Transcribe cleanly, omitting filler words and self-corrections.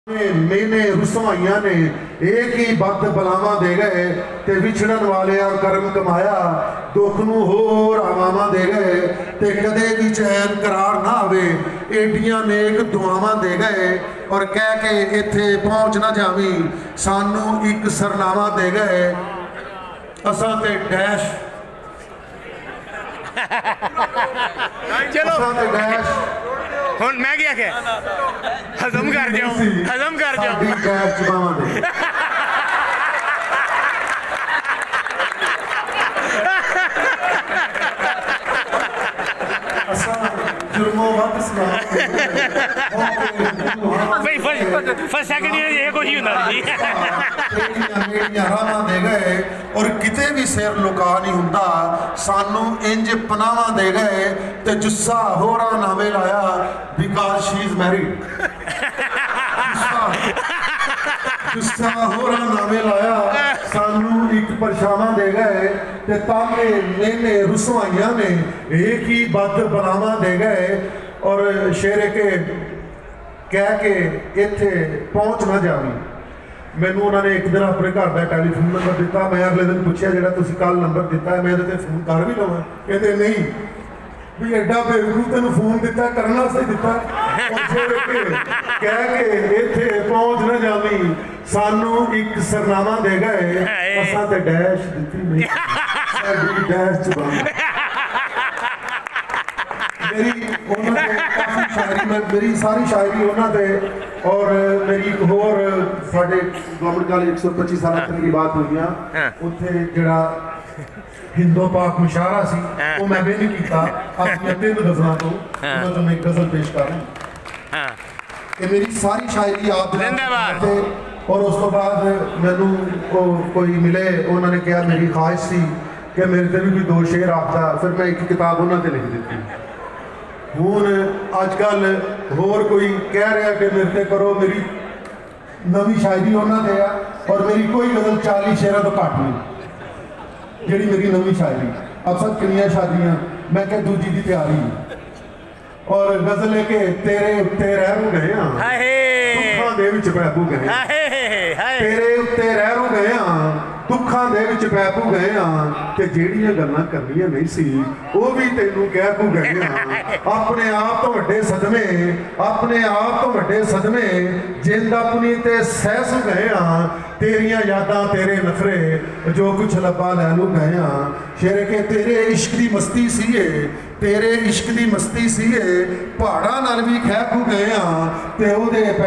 मेने रुसवाइया ने एक ही बद बलावा दे गए ते विछड़न वाले कर्म कमाया दुख नूं होर आवावां दे गए ते कदे भी चैन करार ना आवे एडियां नेक दुआवां दे गए और कह के इत्थे पहुंच ना जावी सानू एक सरनामा दे गए असां ते डैश चलो असां ते डैश हुण मैं क्या कह हजम कर जाओ हजम कर जाओ और किते भी सिर लुका नहीं हुंदा सानू इंज पनावा दे गए ते जुस्सा होरा नामे लाया बिकॉज शी इज मैरिड जुस्सा होरा नामे लाया सानू एक परछावा दे गए ते तामे मेने रुसवाइया ने एक ही बद बनावा दे गए और शेरे के कह के इत्थे पहुंच ना जावी मैनू उन्होंने एक दिन अपने घर का टैलीफोन नंबर दिता मैं अगले दिन पूछा जो तुम कल नंबर दिता है मैं फोन कर भी लवां कहते नहीं भी एडा बेवकूफ तेन फोन दिता करने वास्ते दिता कह के इत्थे पहुंच ना जावी सानू एक सरनामा दे गए असां ते डैश दित्ती नहीं साडी डैश चुबाई मेरी सारी शायरी उन्होंने और मेरी एक होर साढ़े गवर्नमेंट कॉलेज 125 साल की बात हुई उत्थे जड़ा हिंदो पाक मुशायरा सी वो मैं भी नहीं किया अपनी 3 गज़लों तो मैं एक गज़ल पेश कर रहा कि मेरी सारी शायरी आप और उस तो बाद मैनू कोई मिले उन्होंने कहा मेरी ख्वाहिश सी कि मेरे से भी कोई 2 शेर आता फिर मैं एक किताब उन्होंने लिख दी हूँ अजकल होर कोई कह रहा कि मेरे से करो मेरी नवी शायरी उन्होंने और मेरी कोई गज़ल 40 शेरों तो घट नहीं जी मेरी नवी शायरी अब सब किनिया शादियाँ मैं क्या दूजी की तैयारी और गज़ल है कि तेरे उत्ते रहू गए दुखों दे विच पैपू गए तेरे उत्ते रहू गए दुखों दे विच पैपू गए ते जेड़ियां गल्लां करनियां नहीं सी वो भी तैनू कह पू गए अपने आप तो वड्डे सदमे अपने आप तो वड्डे सदमे जिंद अपनी ते सहसू गए तेरियां यादां तेरे नखरे जो कुछ लब्बा लै लू गए शेरे के तेरे इश्क दी मस्ती सीए तेरे इश्क दी मस्ती सीए पहाड़ां नाल भी खैपू गए ते ओहदे